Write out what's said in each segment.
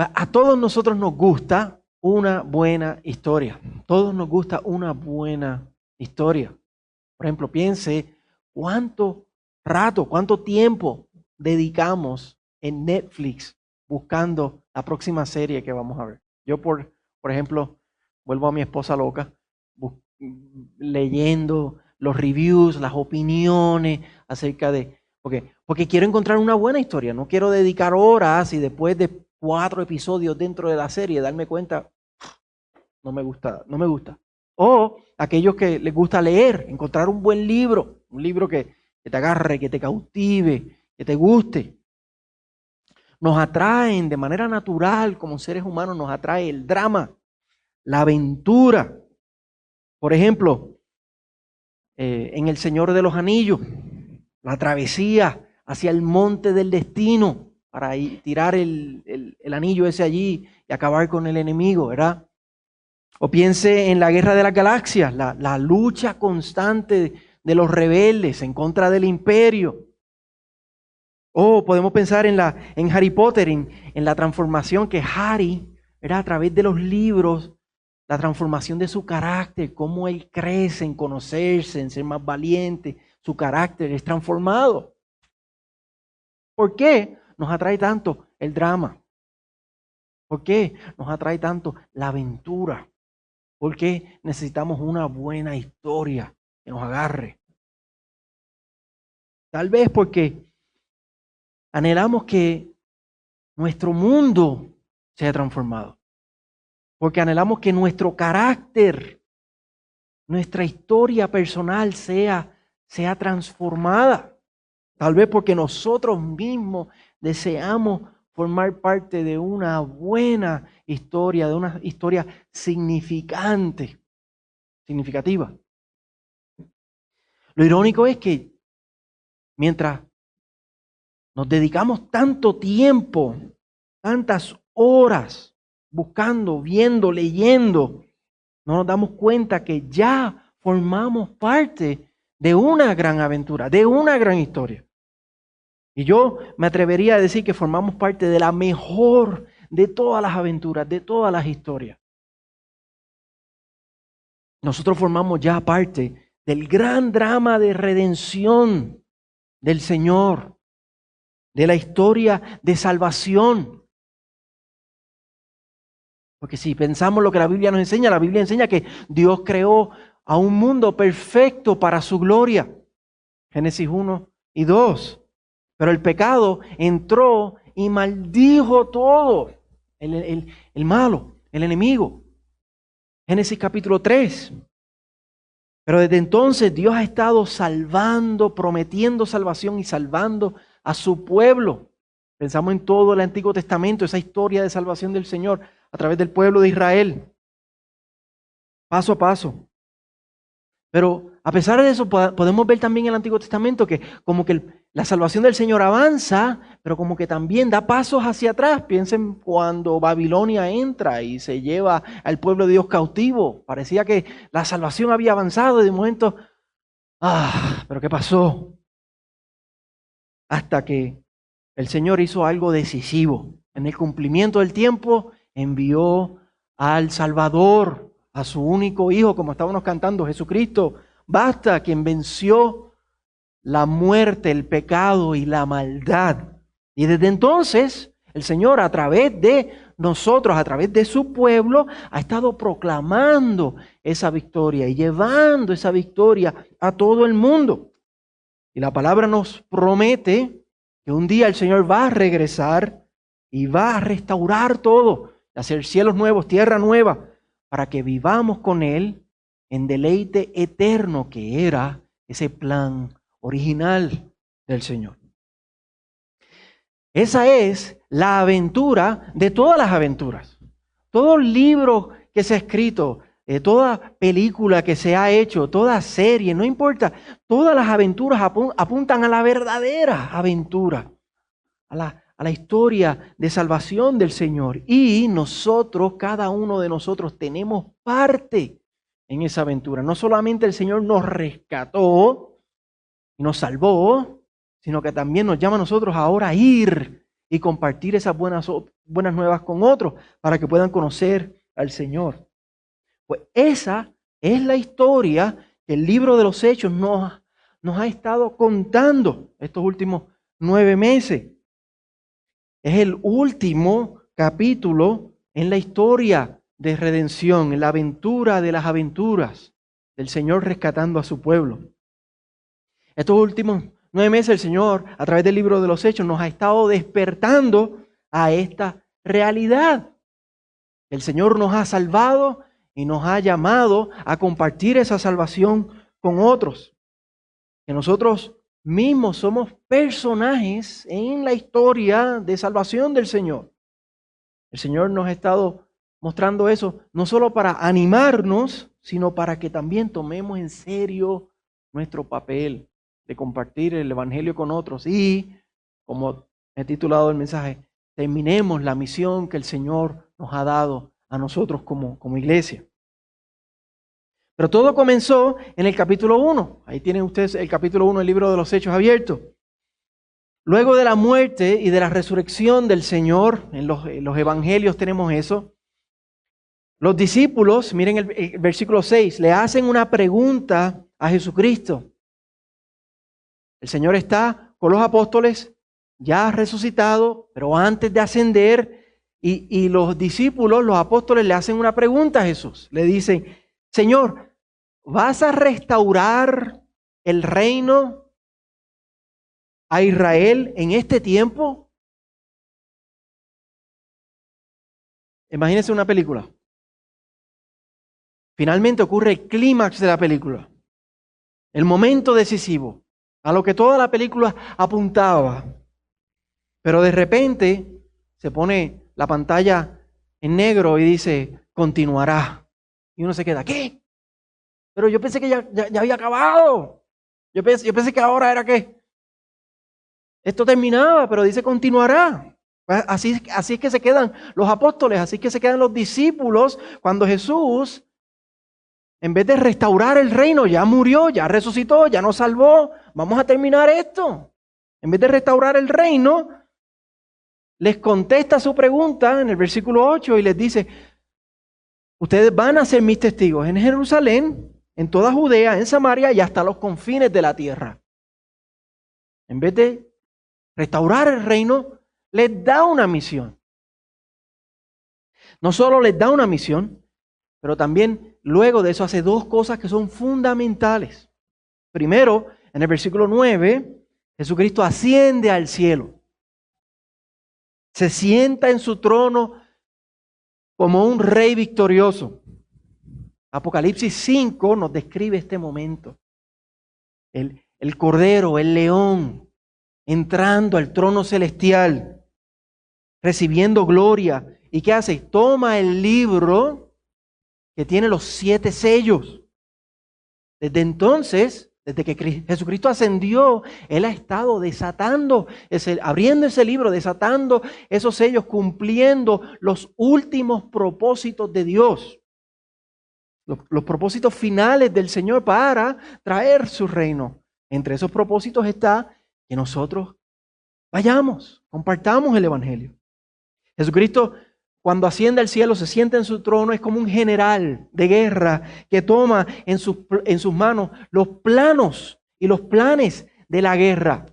A todos nosotros nos gusta una buena historia. Todos nos gusta una buena historia. Por ejemplo, piense cuánto rato, cuánto tiempo dedicamos en Netflix buscando la próxima serie que vamos a ver. Yo, por ejemplo, vuelvo a mi esposa loca, leyendo los reviews, las opiniones acerca de... Porque quiero encontrar una buena historia, no quiero dedicar horas y después de 4 episodios dentro de la serie darme cuenta, no me gusta. O aquellos que les gusta leer, encontrar un buen libro, un libro que te agarre, que te cautive, que te guste. Nos atraen de manera natural como seres humanos, nos atrae el drama, la aventura. Por ejemplo, en El Señor de los Anillos, la travesía hacia el monte del destino para tirar el anillo ese allí y acabar con el enemigo, ¿verdad? O piense en la Guerra de las Galaxias, la lucha constante de los rebeldes en contra del imperio. O podemos pensar en Harry Potter, en la transformación que Harry, ¿verdad? A través de los libros, la transformación de su carácter, cómo él crece en conocerse, en ser más valiente, su carácter es transformado. ¿Por qué nos atrae tanto el drama? ¿Por qué nos atrae tanto la aventura? ¿Por qué necesitamos una buena historia que nos agarre? Tal vez porque anhelamos que nuestro mundo sea transformado. Porque anhelamos que nuestro carácter, nuestra historia personal sea transformada. Tal vez porque nosotros mismos deseamos formar parte de una buena historia, de una historia significativa. Lo irónico es que mientras nos dedicamos tanto tiempo, tantas horas buscando, viendo, leyendo, no nos damos cuenta que ya formamos parte de una gran aventura, de una gran historia. Y yo me atrevería a decir que formamos parte de la mejor de todas las aventuras, de todas las historias. Nosotros formamos ya parte del gran drama de redención del Señor, de la historia de salvación. Porque si pensamos lo que la Biblia nos enseña, la Biblia enseña que Dios creó a un mundo perfecto para su gloria. Génesis 1 y 2. Pero el pecado entró y maldijo todo. El malo, el enemigo. Génesis capítulo 3. Pero desde entonces Dios ha estado salvando, prometiendo salvación y salvando a su pueblo. Pensamos en todo el Antiguo Testamento, esa historia de salvación del Señor a través del pueblo de Israel. Paso a paso. Pero a pesar de eso, podemos ver también en el Antiguo Testamento que como que la salvación del Señor avanza, pero como que también da pasos hacia atrás. Piensen cuando Babilonia entra y se lleva al pueblo de Dios cautivo. Parecía que la salvación había avanzado y de momento, ¿pero qué pasó? Hasta que el Señor hizo algo decisivo. En el cumplimiento del tiempo envió al Salvador, a su único Hijo, como estábamos cantando, Jesucristo. Basta, quien venció la muerte, el pecado y la maldad. Y desde entonces, el Señor a través de nosotros, a través de su pueblo, ha estado proclamando esa victoria y llevando esa victoria a todo el mundo. Y la palabra nos promete que un día el Señor va a regresar y va a restaurar todo, hacer cielos nuevos, tierra nueva, para que vivamos con Él en deleite eterno, que era ese plan original del Señor. Esa es la aventura de todas las aventuras. Todo libro que se ha escrito, toda película que se ha hecho, toda serie, no importa, todas las aventuras apuntan a la verdadera aventura, a la historia de salvación del Señor. Y nosotros, cada uno de nosotros, tenemos parte en esa aventura. No solamente el Señor nos rescató y nos salvó, sino que también nos llama a nosotros ahora a ir y compartir esas buenas nuevas con otros para que puedan conocer al Señor. Pues esa es la historia que el libro de los Hechos nos ha estado contando estos últimos 9 meses. Es el último capítulo en la historia de redención, en la aventura de las aventuras del Señor rescatando a su pueblo. Estos últimos 9 meses el Señor, a través del libro de los Hechos, nos ha estado despertando a esta realidad. El Señor nos ha salvado y nos ha llamado a compartir esa salvación con otros. Que nosotros mismos somos personajes en la historia de salvación del Señor. El Señor nos ha estado mostrando eso, no solo para animarnos, sino para que también tomemos en serio nuestro papel de compartir el Evangelio con otros y, como he titulado el mensaje, terminemos la misión que el Señor nos ha dado a nosotros como iglesia. Pero todo comenzó en el capítulo 1. Ahí tienen ustedes el capítulo 1 del libro de los Hechos abierto. Luego de la muerte y de la resurrección del Señor, en los evangelios tenemos eso, los discípulos, miren el versículo 6, le hacen una pregunta a Jesucristo. El Señor está con los apóstoles, ya resucitado, pero antes de ascender, y los discípulos, los apóstoles, le hacen una pregunta a Jesús. Le dicen, Señor, ¿vas a restaurar el reino a Israel en este tiempo? Imagínense una película. Finalmente ocurre el clímax de la película. El momento decisivo, a lo que toda la película apuntaba. Pero de repente se pone la pantalla en negro y dice, continuará. Y uno se queda, ¿qué? Pero yo pensé que ya había acabado. Yo pensé que ahora era que esto terminaba, pero dice continuará. Así es que se quedan los apóstoles, así es que se quedan los discípulos cuando Jesús, en vez de restaurar el reino, ya murió, ya resucitó, ya nos salvó. Vamos a terminar esto. En vez de restaurar el reino, les contesta su pregunta en el versículo 8 y les dice, ustedes van a ser mis testigos en Jerusalén, en toda Judea, en Samaria y hasta los confines de la tierra. En vez de restaurar el reino, les da una misión. No solo les da una misión, pero también luego de eso hace dos cosas que son fundamentales. Primero, en el versículo 9, Jesucristo asciende al cielo. Se sienta en su trono como un rey victorioso. Apocalipsis 5 nos describe este momento. El cordero, el león, entrando al trono celestial, recibiendo gloria. ¿Y qué hace? Toma el libro que tiene los 7 sellos. Desde entonces, desde que Jesucristo ascendió, Él ha estado desatando, abriendo ese libro, desatando esos sellos, cumpliendo los últimos propósitos de Dios. Los propósitos finales del Señor para traer su reino. Entre esos propósitos está que nosotros vayamos, compartamos el Evangelio. Jesucristo, cuando asciende al cielo, se sienta en su trono, es como un general de guerra que toma en sus manos los planos y los planes de la guerra.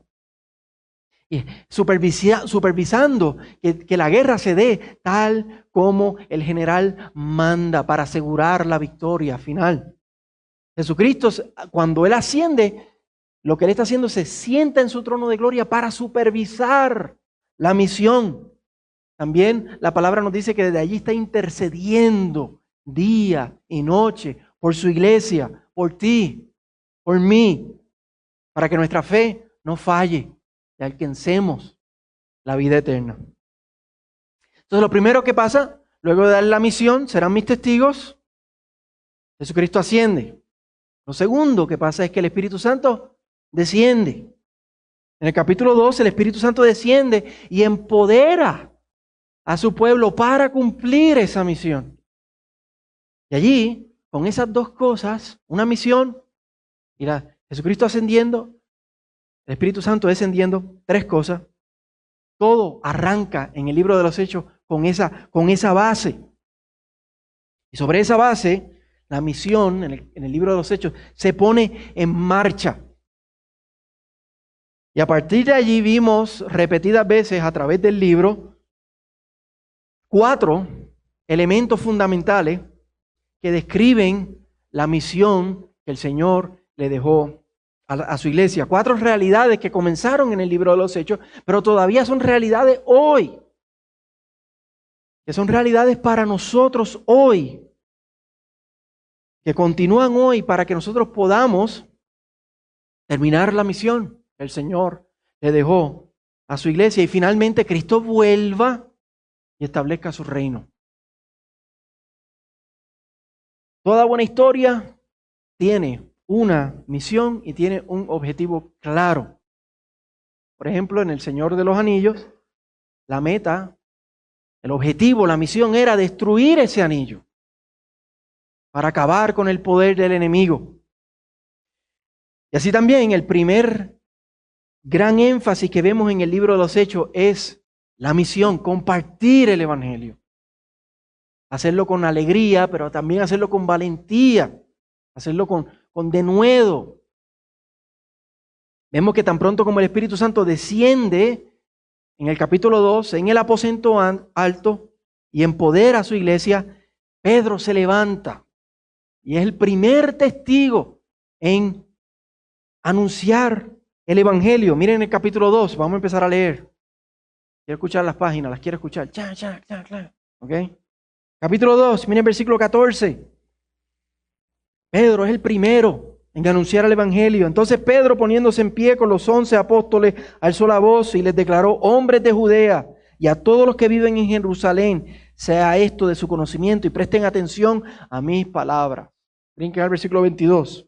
Y supervisando que la guerra se dé tal como el general manda para asegurar la victoria final. Jesucristo, cuando Él asciende, lo que Él está haciendo, se sienta en su trono de gloria para supervisar la misión. También la palabra nos dice que desde allí está intercediendo día y noche por su iglesia, por ti, por mí, para que nuestra fe no falle y alcancemos la vida eterna. Entonces lo primero que pasa, luego de dar la misión, serán mis testigos, Jesucristo asciende. Lo segundo que pasa es que el Espíritu Santo desciende. En el capítulo 2 el Espíritu Santo desciende y empodera a su pueblo para cumplir esa misión. Y allí, con esas dos cosas, una misión y Jesucristo ascendiendo, el Espíritu Santo descendiendo, 3 cosas. Todo arranca en el libro de los Hechos con esa base. Y sobre esa base, la misión en el libro de los Hechos se pone en marcha. Y a partir de allí vimos repetidas veces a través del libro 4 elementos fundamentales que describen la misión que el Señor le dejó a su iglesia. 4 realidades que comenzaron en el libro de los Hechos, pero todavía son realidades hoy. Que son realidades para nosotros hoy. Que continúan hoy para que nosotros podamos terminar la misión que el Señor le dejó a su iglesia y finalmente Cristo vuelva y establezca su reino. Toda buena historia tiene una misión y tiene un objetivo claro. Por ejemplo, en El Señor de los Anillos, la meta, el objetivo, la misión era destruir ese anillo para acabar con el poder del enemigo. Y así también el primer gran énfasis que vemos en el libro de los Hechos es la misión, compartir el Evangelio. Hacerlo con alegría, pero también hacerlo con valentía, hacerlo con denuedo. Vemos que tan pronto como el Espíritu Santo desciende en el capítulo 2, en el aposento alto y empodera a su iglesia, Pedro se levanta y es el primer testigo en anunciar el Evangelio. Miren el capítulo 2, vamos a empezar a leer. Quiero escuchar las páginas, las quiero escuchar. ¿Ok? Capítulo 2, miren el versículo 14. Pedro es el primero en anunciar el Evangelio. Entonces Pedro, poniéndose en pie con los 11 apóstoles, alzó la voz y les declaró: hombres de Judea y a todos los que viven en Jerusalén, sea esto de su conocimiento y presten atención a mis palabras. Brinquen al versículo 22.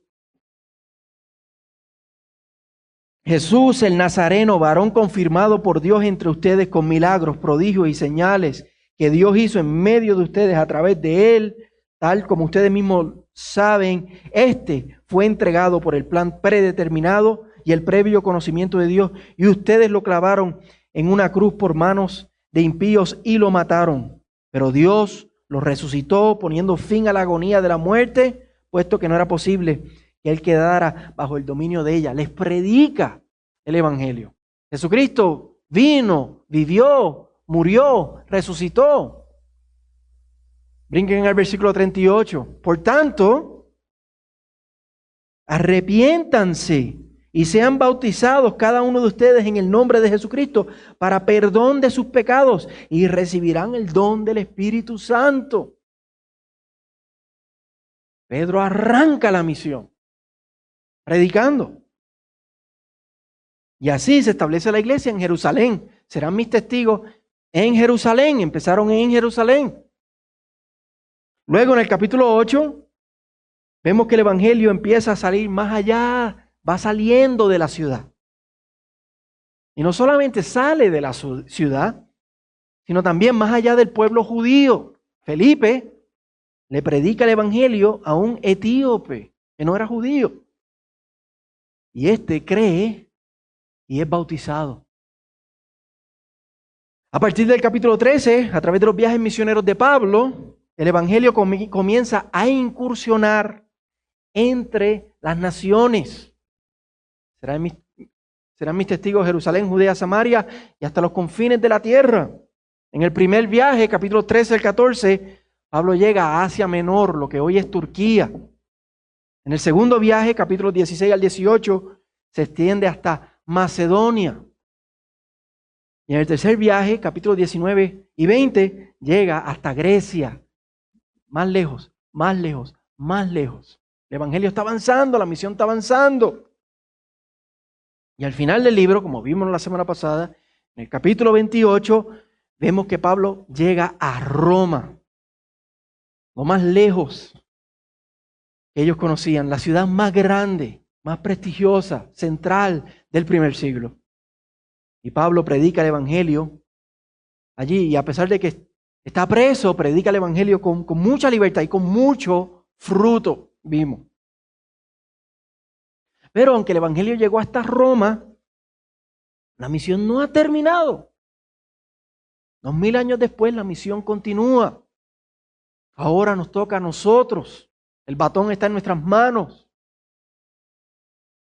Jesús el Nazareno, varón confirmado por Dios entre ustedes con milagros, prodigios y señales que Dios hizo en medio de ustedes a través de él, tal como ustedes mismos saben, este fue entregado por el plan predeterminado y el previo conocimiento de Dios, y ustedes lo clavaron en una cruz por manos de impíos y lo mataron. Pero Dios lo resucitó, poniendo fin a la agonía de la muerte, puesto que no era posible que él quedara bajo el dominio de ella. Les predica el Evangelio. Jesucristo vino, vivió, murió, resucitó. Brinquen al versículo 38. Por tanto, arrepiéntanse y sean bautizados cada uno de ustedes en el nombre de Jesucristo para perdón de sus pecados y recibirán el don del Espíritu Santo. Pedro arranca la misión predicando. Y así se establece la iglesia en Jerusalén. Serán mis testigos en Jerusalén. Empezaron en Jerusalén. Luego en el capítulo 8 vemos que el Evangelio empieza a salir más allá, va saliendo de la ciudad. Y no solamente sale de la ciudad, sino también más allá del pueblo judío. Felipe le predica el Evangelio a un etíope que no era judío. Y este cree y es bautizado. A partir del capítulo 13, a través de los viajes misioneros de Pablo, el Evangelio comienza a incursionar entre las naciones. Serán mis testigos Jerusalén, Judea, Samaria y hasta los confines de la tierra. En el primer viaje, capítulo 13 al 14, Pablo llega a Asia Menor, lo que hoy es Turquía. En el segundo viaje, capítulos 16 al 18, se extiende hasta Macedonia. Y en el tercer viaje, capítulos 19 y 20, llega hasta Grecia. Más lejos, más lejos, más lejos. El Evangelio está avanzando, la misión está avanzando. Y al final del libro, como vimos la semana pasada, en el capítulo 28, vemos que Pablo llega a Roma, lo más lejos que ellos conocían, la ciudad más grande, más prestigiosa, central del primer siglo. Y Pablo predica el Evangelio allí, y a pesar de que está preso, predica el Evangelio con mucha libertad y con mucho fruto, vimos. Pero aunque el Evangelio llegó hasta Roma, la misión no ha terminado. 2000 años después la misión continúa. Ahora nos toca a nosotros. El batón está en nuestras manos.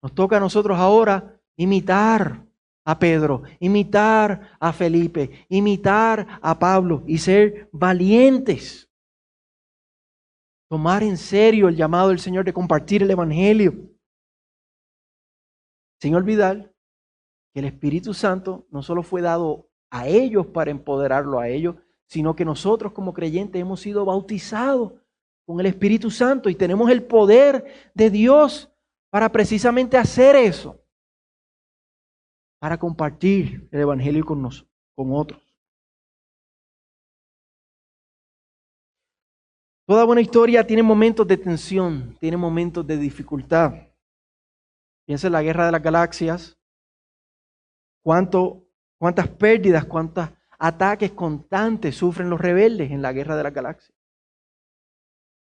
Nos toca a nosotros ahora imitar a Pedro, imitar a Felipe, imitar a Pablo y ser valientes. Tomar en serio el llamado del Señor de compartir el Evangelio. Sin olvidar que el Espíritu Santo no solo fue dado a ellos para empoderarlo a ellos, sino que nosotros como creyentes hemos sido bautizados con el Espíritu Santo y tenemos el poder de Dios para precisamente hacer eso, para compartir el Evangelio con otros. Toda buena historia tiene momentos de tensión, tiene momentos de dificultad. Piensa en la Guerra de las Galaxias, cuántas pérdidas, cuántos ataques constantes sufren los rebeldes en la Guerra de las Galaxias.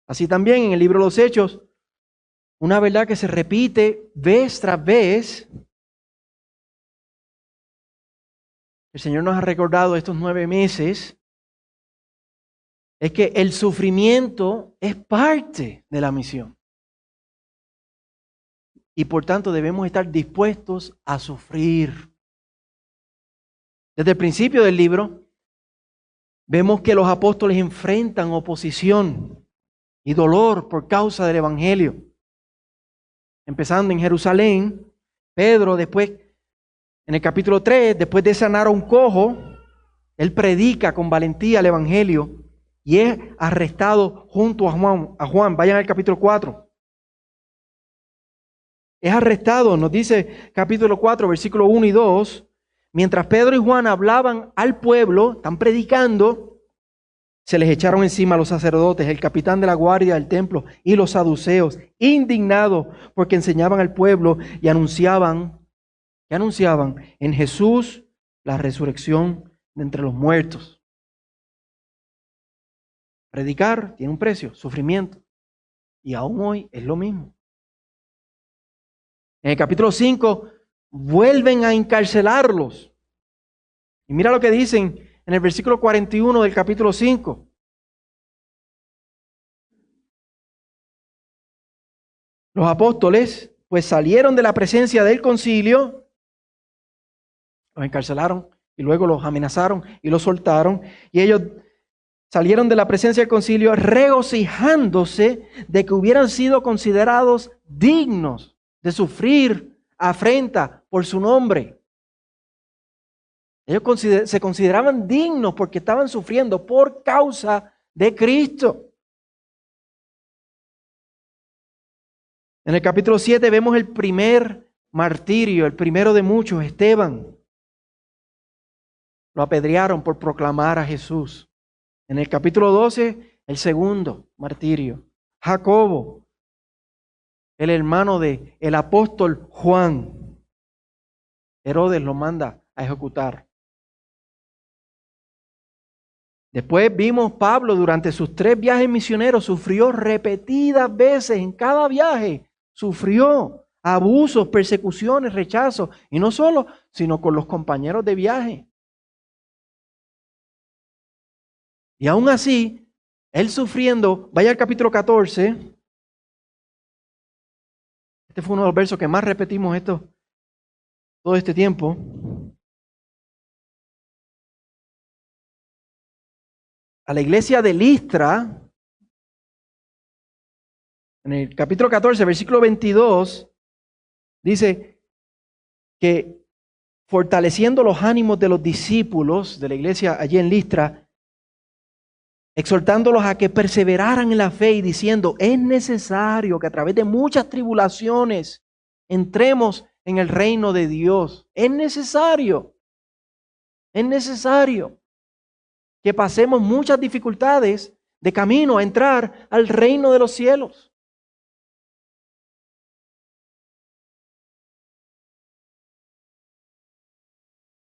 Así también en el libro de los Hechos, una verdad que se repite vez tras vez. El Señor nos ha recordado estos 9 meses, es que el sufrimiento es parte de la misión. Y por tanto debemos estar dispuestos a sufrir. Desde el principio del libro, vemos que los apóstoles enfrentan oposición y dolor por causa del Evangelio. Empezando en Jerusalén, Pedro después, en el capítulo 3, después de sanar a un cojo, él predica con valentía el Evangelio y es arrestado junto a Juan. Vayan al capítulo 4. Es arrestado, nos dice capítulo 4, versículo 1 y 2. Mientras Pedro y Juan hablaban al pueblo, están predicando, se les echaron encima los sacerdotes, el capitán de la guardia del templo y los saduceos, indignados porque enseñaban al pueblo y anunciaban en Jesús la resurrección de entre los muertos. Predicar tiene un precio, sufrimiento. Y aún hoy es lo mismo. En el capítulo 5 vuelven a encarcelarlos. Y mira lo que dicen en el versículo 41 del capítulo 5. Los apóstoles pues salieron de la presencia del concilio, los encarcelaron y luego los amenazaron y los soltaron. Y ellos salieron de la presencia del concilio regocijándose de que hubieran sido considerados dignos de sufrir afrenta por su nombre. Ellos se consideraban dignos porque estaban sufriendo por causa de Cristo. En el capítulo 7 vemos el primer martirio, el primero de muchos, Esteban. Lo apedrearon por proclamar a Jesús. En el capítulo 12, el segundo martirio, Jacobo, el hermano del apóstol Juan. Herodes lo manda a ejecutar. Después vimos Pablo durante sus 3 viajes misioneros, sufrió repetidas veces en cada viaje, sufrió abusos, persecuciones, rechazos, y no solo, sino con los compañeros de viaje. Y aún así, él sufriendo, vaya al capítulo 14, este fue uno de los versos que más repetimos todo este tiempo. A la iglesia de Listra, en el capítulo 14, versículo 22, dice que fortaleciendo los ánimos de los discípulos de la iglesia allí en Listra, exhortándolos a que perseveraran en la fe y diciendo, es necesario que a través de muchas tribulaciones entremos en el reino de Dios. Es necesario que pasemos muchas dificultades de camino a entrar al reino de los cielos.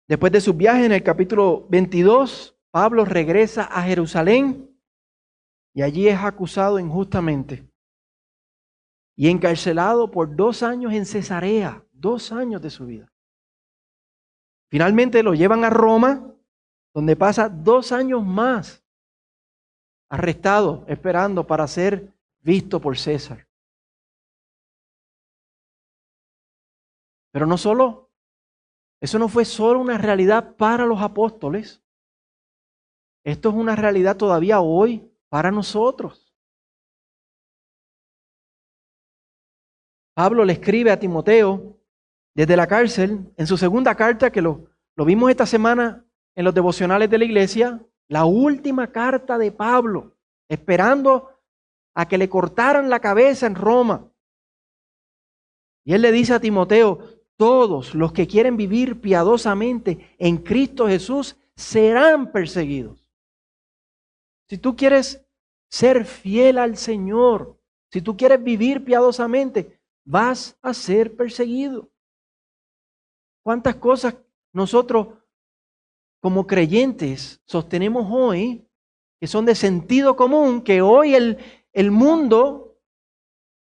Después de su viaje en el capítulo 22, Pablo regresa a Jerusalén y allí es acusado injustamente y encarcelado por 2 años en Cesarea, 2 años de su vida. Finalmente lo llevan a Roma, donde pasa 2 años más arrestado, esperando para ser visto por César. Pero no solo, eso no fue solo una realidad para los apóstoles, esto es una realidad todavía hoy para nosotros. Pablo le escribe a Timoteo desde la cárcel, en su segunda carta, que lo vimos esta semana en los devocionales de la iglesia, la última carta de Pablo, esperando a que le cortaran la cabeza en Roma. Y él le dice a Timoteo, todos los que quieren vivir piadosamente en Cristo Jesús serán perseguidos. Si tú quieres ser fiel al Señor, si tú quieres vivir piadosamente, vas a ser perseguido. ¿Cuántas cosas nosotros como creyentes sostenemos hoy que son de sentido común, que hoy el mundo,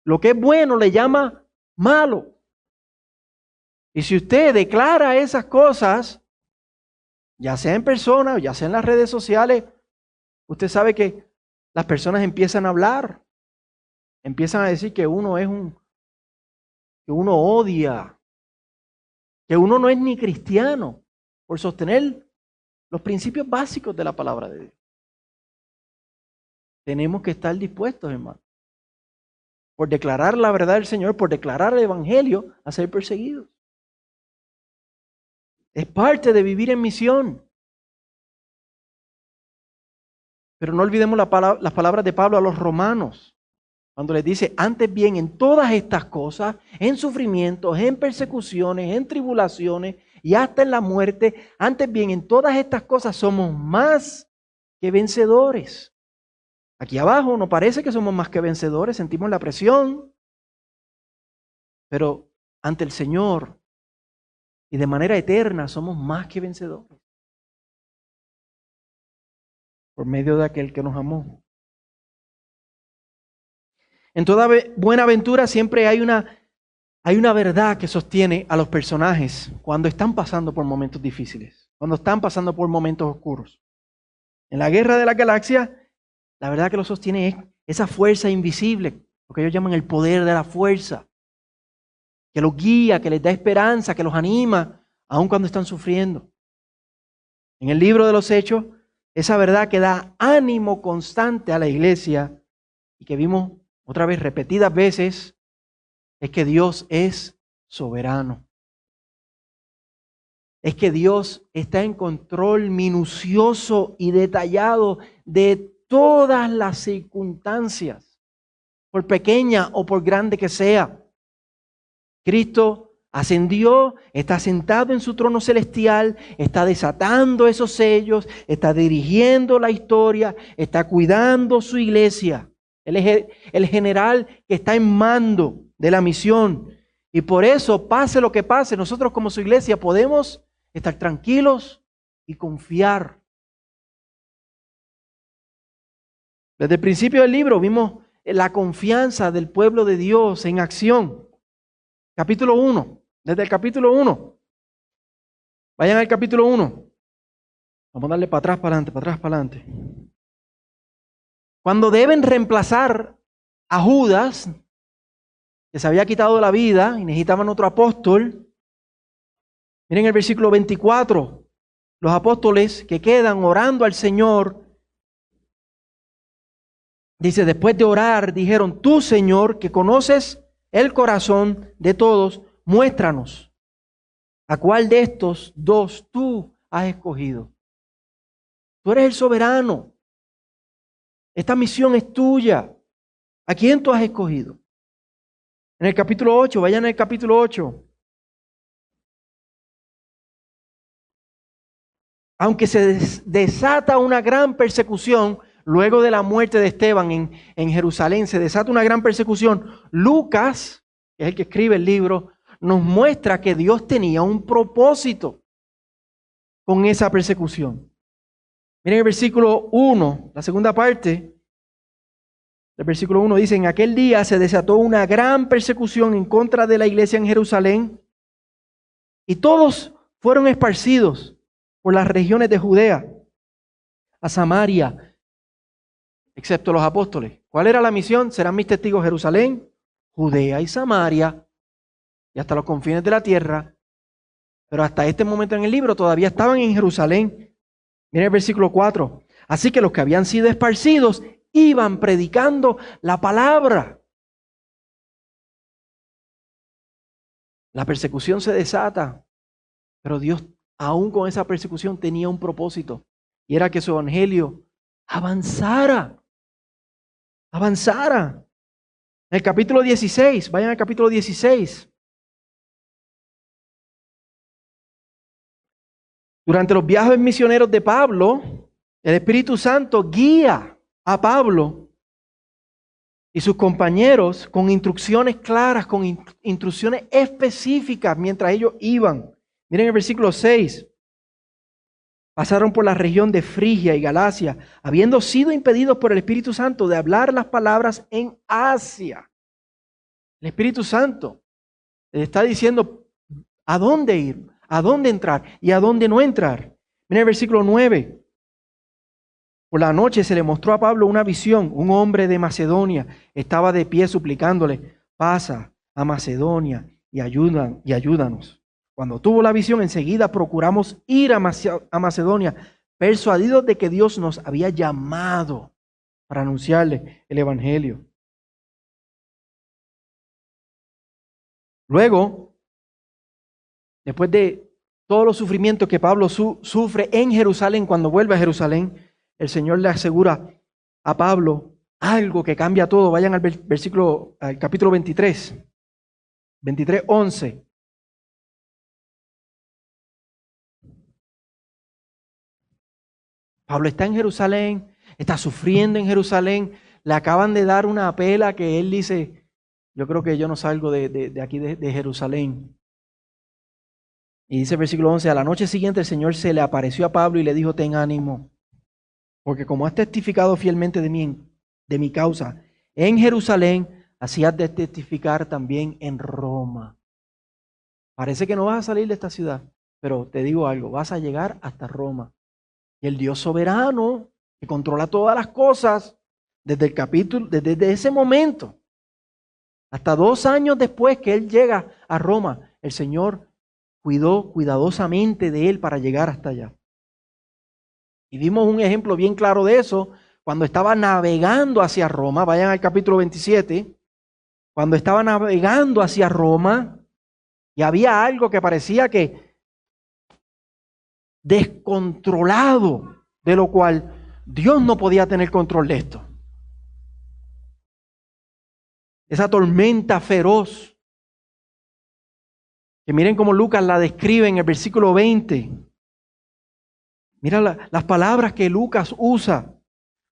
lo que es bueno, le llama malo? Y si usted declara esas cosas, ya sea en persona o ya sea en las redes sociales, usted sabe que las personas empiezan a hablar, empiezan a decir que uno que uno odia, que uno no es ni cristiano por sostener los principios básicos de la palabra de Dios. Tenemos que estar dispuestos, hermano, por declarar la verdad del Señor, por declarar el Evangelio, a ser perseguidos. Es parte de vivir en misión. Pero no olvidemos las palabras de Pablo a los romanos, cuando les dice, antes bien, en todas estas cosas, en sufrimientos, en persecuciones, en tribulaciones y hasta en la muerte, antes bien, en todas estas cosas somos más que vencedores. Aquí abajo no parece que somos más que vencedores, sentimos la presión, pero ante el Señor y de manera eterna somos más que vencedores. Por medio de aquel que nos amó. En toda buena aventura siempre hay una verdad que sostiene a los personajes cuando están pasando por momentos difíciles, cuando están pasando por momentos oscuros. En la guerra de la galaxia, la verdad que lo sostiene es esa fuerza invisible, lo que ellos llaman el poder de la fuerza, que los guía, que les da esperanza, que los anima, aun cuando están sufriendo. En el libro de los Hechos, esa verdad que da ánimo constante a la iglesia y que vimos otra vez repetidas veces, es que Dios es soberano. Es que Dios está en control minucioso y detallado de todas las circunstancias, por pequeña o por grande que sea. Cristo ascendió, está sentado en su trono celestial, está desatando esos sellos, está dirigiendo la historia, está cuidando su iglesia. Él es el general que está en mando de la misión. Y por eso, pase lo que pase, nosotros como su iglesia podemos estar tranquilos y confiar. Desde el principio del libro vimos la confianza del pueblo de Dios en acción. Capítulo 1, desde el capítulo 1. Vayan al capítulo 1. Vamos a darle para atrás, para adelante, para atrás, para adelante. Cuando deben reemplazar a Judas, que se había quitado la vida y necesitaban otro apóstol. Miren el versículo 24. Los apóstoles que quedan orando al Señor, dice, después de orar, dijeron, tú, Señor, que conoces el corazón de todos, muéstranos a cuál de estos dos tú has escogido. Tú eres el soberano. Esta misión es tuya. ¿A quién tú has escogido? En el capítulo 8, vayan al capítulo 8. Aunque se desata una gran persecución, luego de la muerte de Esteban en Jerusalén, se desata una gran persecución. Lucas, que es el que escribe el libro, nos muestra que Dios tenía un propósito con esa persecución. Miren el versículo 1, la segunda parte. El versículo 1 dice, en aquel día se desató una gran persecución en contra de la iglesia en Jerusalén y todos fueron esparcidos por las regiones de Judea, a Samaria, excepto los apóstoles. ¿Cuál era la misión? Serán mis testigos Jerusalén, Judea y Samaria, y hasta los confines de la tierra. Pero hasta este momento en el libro todavía estaban en Jerusalén. Miren el versículo 4. Así que los que habían sido esparcidos iban predicando la palabra. La persecución se desata, pero Dios, aún con esa persecución, tenía un propósito, y era que su evangelio avanzara. Avanzara. En el capítulo 16, vayan al capítulo 16. Durante los viajes misioneros de Pablo, el Espíritu Santo guía a Pablo y sus compañeros con instrucciones claras, con instrucciones específicas mientras ellos iban. Miren el versículo 6. Pasaron por la región de Frigia y Galacia, habiendo sido impedidos por el Espíritu Santo de hablar las palabras en Asia. El Espíritu Santo le está diciendo a dónde ir, a dónde entrar y a dónde no entrar. Miren el versículo 9. Por la noche se le mostró a Pablo una visión. Un hombre de Macedonia estaba de pie suplicándole: pasa a Macedonia y ayúdanos. Cuando tuvo la visión, enseguida procuramos ir a Macedonia, persuadidos de que Dios nos había llamado para anunciarle el evangelio. Luego, después de todos los sufrimientos que Pablo sufre en Jerusalén, cuando vuelve a Jerusalén, el Señor le asegura a Pablo algo que cambia todo. Vayan al capítulo 23, 11. Pablo está en Jerusalén, está sufriendo en Jerusalén, le acaban de dar una pela que él dice: yo creo que yo no salgo de aquí de Jerusalén. Y dice el versículo 11, a la noche siguiente el Señor se le apareció a Pablo y le dijo: ten ánimo, porque como has testificado fielmente de mi causa en Jerusalén, así has de testificar también en Roma. Parece que no vas a salir de esta ciudad, pero te digo algo, vas a llegar hasta Roma. Y el Dios soberano, que controla todas las cosas, desde ese momento, hasta 2 años después que él llega a Roma, el Señor cuidó cuidadosamente de él para llegar hasta allá. Y vimos un ejemplo bien claro de eso cuando estaba navegando hacia Roma. Vayan al capítulo 27. Cuando estaba navegando hacia Roma y había algo que parecía que descontrolado, de lo cual Dios no podía tener control de esto. Esa tormenta feroz, que miren cómo Lucas la describe en el versículo 20. Mira las palabras que Lucas usa: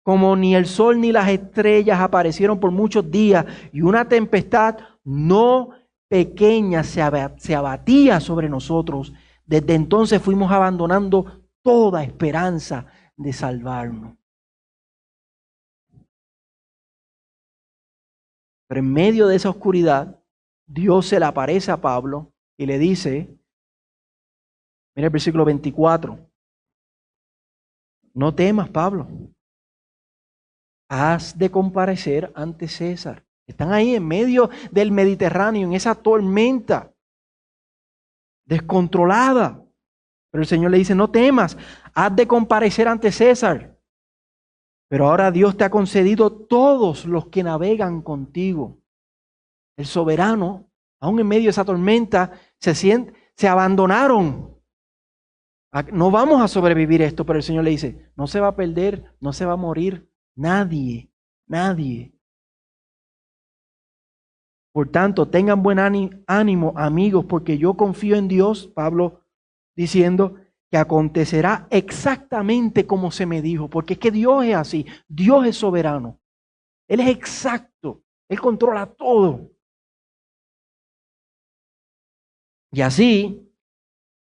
como ni el sol ni las estrellas aparecieron por muchos días, y una tempestad no pequeña se abatía sobre nosotros. Desde entonces fuimos abandonando toda esperanza de salvarnos. Pero en medio de esa oscuridad, Dios se le aparece a Pablo y le dice, mira el versículo 24, no temas, Pablo, has de comparecer ante César. Están ahí en medio del Mediterráneo, en esa tormenta descontrolada. Pero el Señor le dice, no temas, has de comparecer ante César. Pero ahora Dios te ha concedido todos los que navegan contigo. El soberano, aún en medio de esa tormenta, se abandonaron. No vamos a sobrevivir esto, pero el Señor le dice, no se va a perder, no se va a morir nadie, nadie. Por tanto, tengan buen ánimo, amigos, porque yo confío en Dios, Pablo diciendo, que acontecerá exactamente como se me dijo, porque es que Dios es así, Dios es soberano, Él es exacto, Él controla todo. Y así,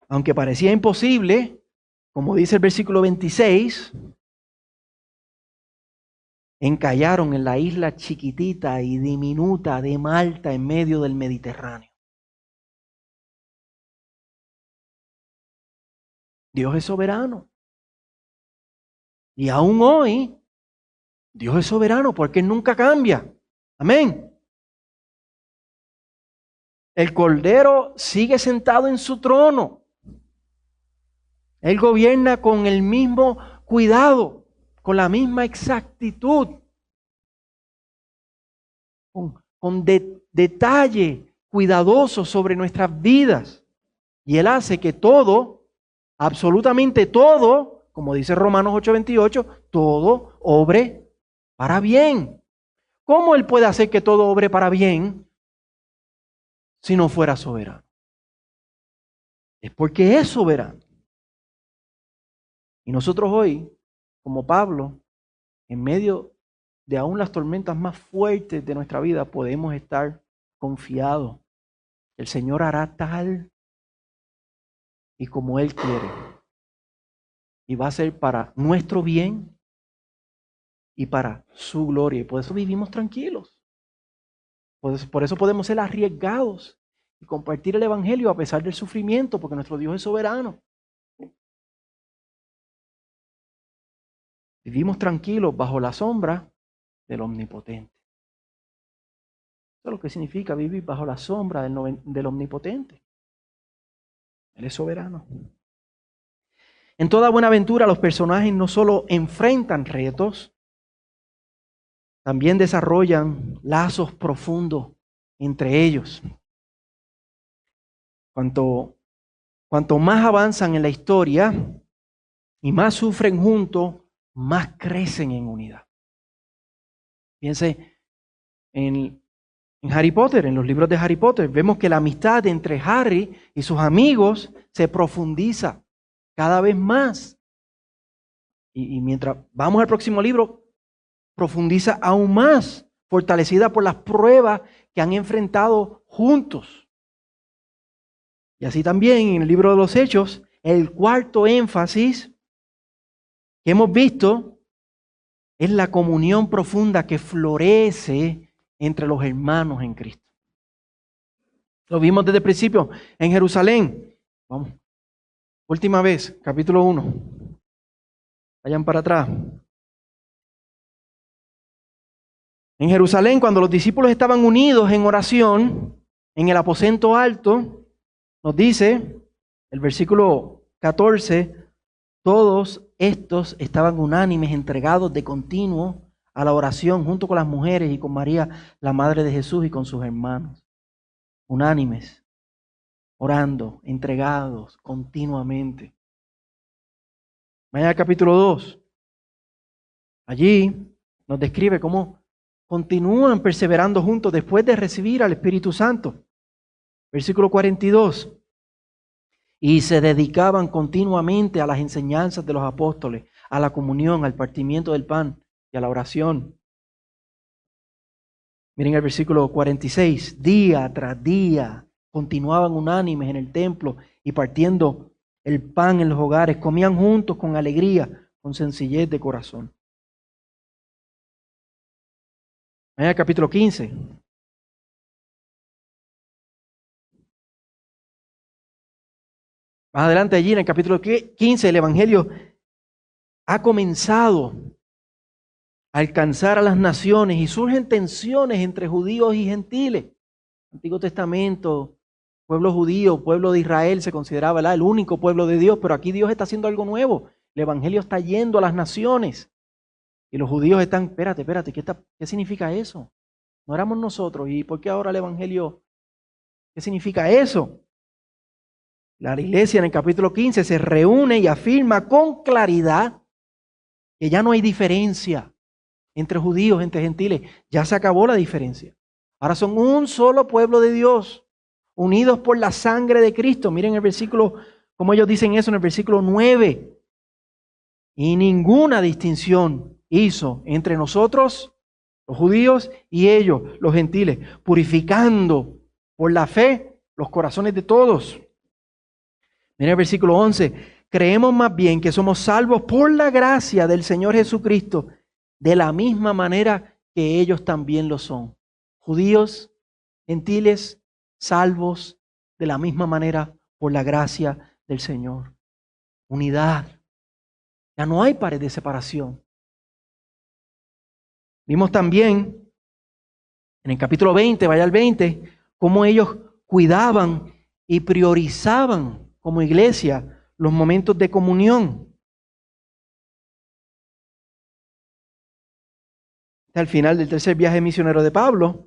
aunque parecía imposible, como dice el versículo 26, encallaron en la isla chiquitita y diminuta de Malta en medio del Mediterráneo. Dios es soberano. Y aún hoy, Dios es soberano porque Él nunca cambia. Amén. El Cordero sigue sentado en su trono. Él gobierna con el mismo cuidado, con la misma exactitud, con detalle cuidadoso sobre nuestras vidas. Y Él hace que todo, absolutamente todo, como dice Romanos 8:28, todo obre para bien. ¿Cómo Él puede hacer que todo obre para bien si no fuera soberano? Es porque es soberano. Y nosotros hoy, como Pablo, en medio de aún las tormentas más fuertes de nuestra vida, podemos estar confiados. El Señor hará tal y como Él quiere. Y va a ser para nuestro bien y para su gloria. Y por eso vivimos tranquilos. Por eso podemos ser arriesgados y compartir el Evangelio a pesar del sufrimiento, porque nuestro Dios es soberano. Vivimos tranquilos bajo la sombra del Omnipotente. Eso es lo que significa vivir bajo la sombra del Omnipotente. Él es soberano. En toda buena aventura los personajes no solo enfrentan retos, también desarrollan lazos profundos entre ellos. Cuanto más avanzan en la historia y más sufren juntos, más crecen en unidad. Piense en Harry Potter, en los libros de Harry Potter, vemos que la amistad entre Harry y sus amigos se profundiza cada vez más. Y mientras vamos al próximo libro, profundiza aún más, fortalecida por las pruebas que han enfrentado juntos. Y así también en el libro de los Hechos, el cuarto énfasis que hemos visto es la comunión profunda que florece entre los hermanos en Cristo. Lo vimos desde el principio en Jerusalén. Vamos. Última vez, capítulo 1. Vayan para atrás. En Jerusalén, cuando los discípulos estaban unidos en oración, en el aposento alto, nos dice el versículo 14, todos estos estaban unánimes, entregados de continuo a la oración, junto con las mujeres y con María, la madre de Jesús, y con sus hermanos. Unánimes, orando, entregados continuamente. Vaya al capítulo 2. Allí nos describe cómo continúan perseverando juntos después de recibir al Espíritu Santo. Versículo 42. Y se dedicaban continuamente a las enseñanzas de los apóstoles, a la comunión, al partimiento del pan y a la oración. Miren el versículo 46. Día tras día continuaban unánimes en el templo y partiendo el pan en los hogares, comían juntos con alegría, con sencillez de corazón. Vaya al capítulo 15. Más adelante allí en el capítulo 15 el Evangelio ha comenzado a alcanzar a las naciones y surgen tensiones entre judíos y gentiles. Antiguo Testamento, pueblo judío, pueblo de Israel se consideraba, ¿verdad?, el único pueblo de Dios, pero aquí Dios está haciendo algo nuevo. El Evangelio está yendo a las naciones y los judíos están, espérate, ¿qué significa eso? No éramos nosotros, ¿y por qué ahora el Evangelio? ¿Qué significa eso? La iglesia en el capítulo 15 se reúne y afirma con claridad que ya no hay diferencia entre judíos, entre gentiles. Ya se acabó la diferencia. Ahora son un solo pueblo de Dios, unidos por la sangre de Cristo. Miren el versículo, como ellos dicen eso en el versículo 9. Y ninguna distinción hizo entre nosotros, los judíos, y ellos, los gentiles, purificando por la fe los corazones de todos. Miren el versículo 11. Creemos más bien que somos salvos por la gracia del Señor Jesucristo, de la misma manera que ellos también lo son. Judíos, gentiles, salvos de la misma manera por la gracia del Señor. Unidad. Ya no hay pared de separación. Vimos también en el capítulo 20, vaya al 20, cómo ellos cuidaban y priorizaban como iglesia los momentos de comunión. Al final del tercer viaje misionero de Pablo,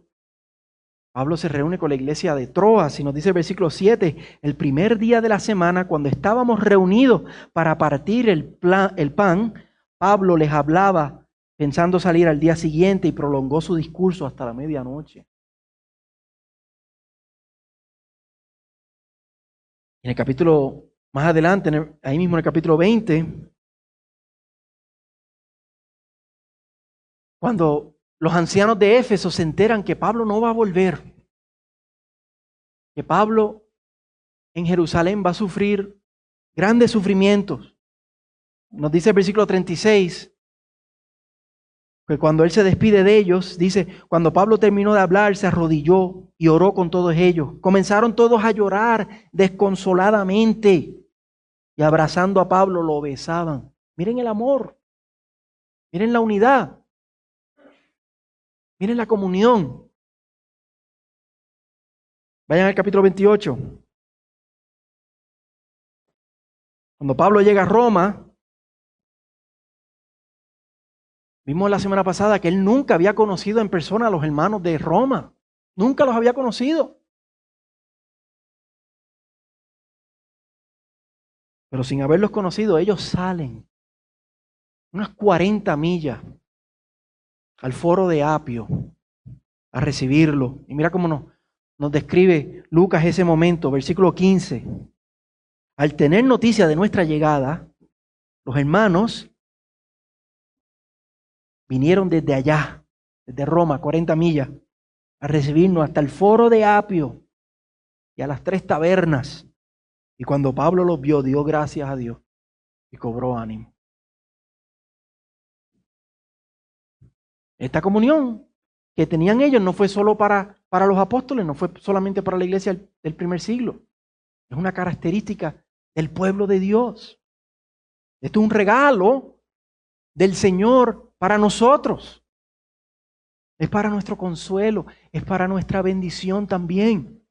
Pablo se reúne con la iglesia de Troas y nos dice el versículo 7, el primer día de la semana, cuando estábamos reunidos para partir el pan, Pablo les hablaba pensando salir al día siguiente y prolongó su discurso hasta la medianoche. En el capítulo, más adelante, ahí mismo en el capítulo 20, cuando los ancianos de Éfeso se enteran que Pablo no va a volver, que Pablo en Jerusalén va a sufrir grandes sufrimientos. Nos dice el versículo 36, que cuando él se despide de ellos, dice, cuando Pablo terminó de hablar, se arrodilló y oró con todos ellos. Comenzaron todos a llorar desconsoladamente y abrazando a Pablo lo besaban. Miren el amor, miren la unidad, miren la comunión. Vayan al capítulo 28. Cuando Pablo llega a Roma, vimos la semana pasada que él nunca había conocido en persona a los hermanos de Roma. Nunca los había conocido. Pero sin haberlos conocido, ellos salen unas 40 millas al foro de Apio a recibirlo. Y mira cómo nos describe Lucas ese momento, versículo 15. Al tener noticia de nuestra llegada, los hermanos vinieron desde allá, desde Roma, 40 millas, a recibirnos hasta el foro de Apio y a las 3 tabernas. Y cuando Pablo los vio, dio gracias a Dios y cobró ánimo. Esta comunión que tenían ellos no fue solo para los apóstoles, no fue solamente para la iglesia del primer siglo. Es una característica del pueblo de Dios. Esto es un regalo del Señor para nosotros. Es para nuestro consuelo, es para nuestra bendición también.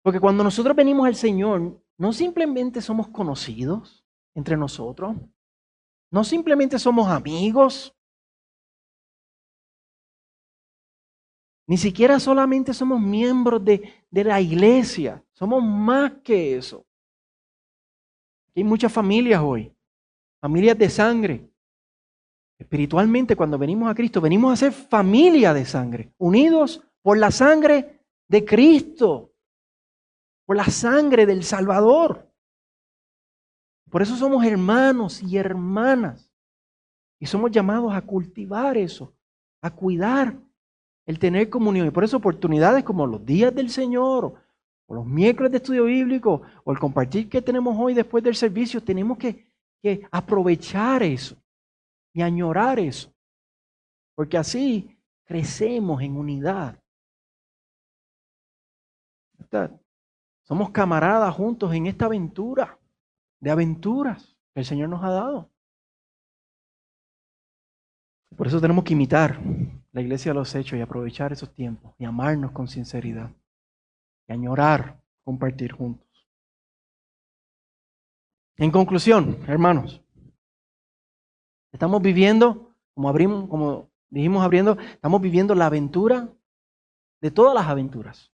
Porque cuando nosotros venimos al Señor, no simplemente somos conocidos entre nosotros, no simplemente somos amigos, ni siquiera solamente somos miembros de la iglesia, somos más que eso. Hay muchas familias hoy, familias de sangre. Espiritualmente, cuando venimos a Cristo, venimos a ser familia de sangre, unidos por la sangre de Cristo, por la sangre del Salvador. Por eso somos hermanos y hermanas. Y somos llamados a cultivar eso, a cuidar el tener comunión. Y por eso oportunidades como los días del Señor, o los miércoles de estudio bíblico, o el compartir que tenemos hoy después del servicio, tenemos que aprovechar eso y añorar eso. Porque así crecemos en unidad. Somos camaradas juntos en esta aventura, de aventuras que el Señor nos ha dado. Por eso tenemos que imitar la iglesia de los hechos y aprovechar esos tiempos y amarnos con sinceridad y añorar compartir juntos. En conclusión, hermanos, estamos viviendo, como dijimos abriendo, estamos viviendo la aventura de todas las aventuras.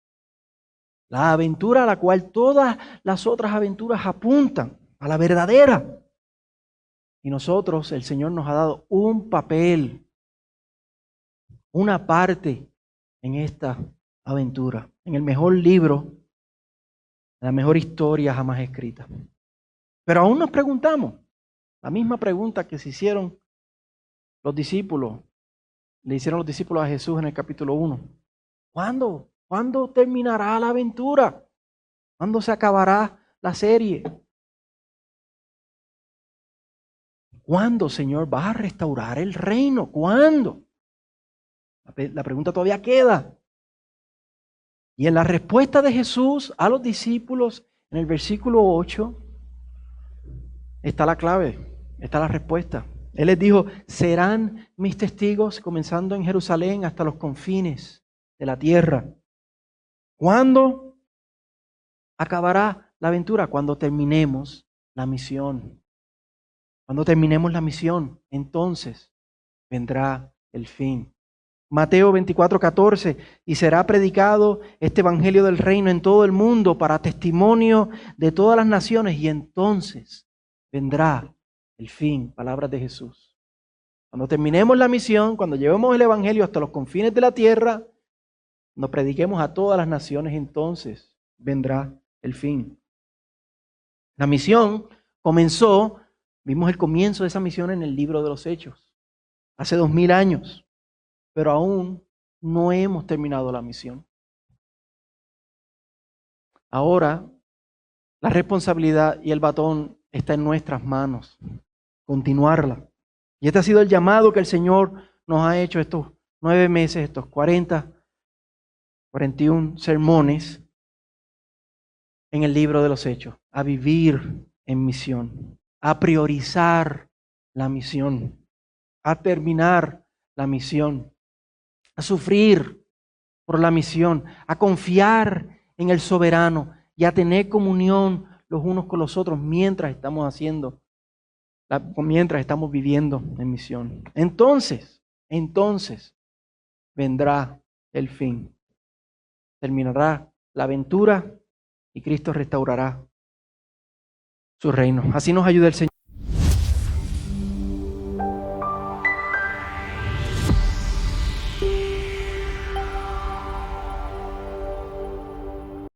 La aventura a la cual todas las otras aventuras apuntan, a la verdadera. Y nosotros, el Señor nos ha dado un papel, una parte en esta aventura, en el mejor libro, la mejor historia jamás escrita. Pero aún nos preguntamos, la misma pregunta que se hicieron los discípulos, le hicieron los discípulos a Jesús en el capítulo 1. ¿Cuándo? ¿Cuándo terminará la aventura? ¿Cuándo se acabará la serie? ¿Cuándo, Señor, vas a restaurar el reino? ¿Cuándo? La pregunta todavía queda. Y en la respuesta de Jesús a los discípulos, en el versículo 8, está la clave, está la respuesta. Él les dijo, serán mis testigos comenzando en Jerusalén hasta los confines de la tierra. ¿Cuándo acabará la aventura? Cuando terminemos la misión. Cuando terminemos la misión, entonces vendrá el fin. Mateo 24:14, y será predicado este evangelio del reino en todo el mundo para testimonio de todas las naciones, y entonces vendrá el fin. Palabras de Jesús. Cuando terminemos la misión, cuando llevemos el evangelio hasta los confines de la tierra, nos prediquemos a todas las naciones, entonces vendrá el fin. La misión comenzó, vimos el comienzo de esa misión en el libro de los Hechos, hace 2000 años. Pero aún no hemos terminado la misión. Ahora, la responsabilidad y el batón está en nuestras manos. Continuarla. Y este ha sido el llamado que el Señor nos ha hecho estos 9 meses, estos 41 sermones en el libro de los Hechos. A vivir en misión. A priorizar la misión. A terminar la misión. A sufrir por la misión, a confiar en el soberano y a tener comunión los unos con los otros mientras estamos viviendo en misión. Entonces vendrá el fin. Terminará la aventura y Cristo restaurará su reino. Así nos ayuda el Señor.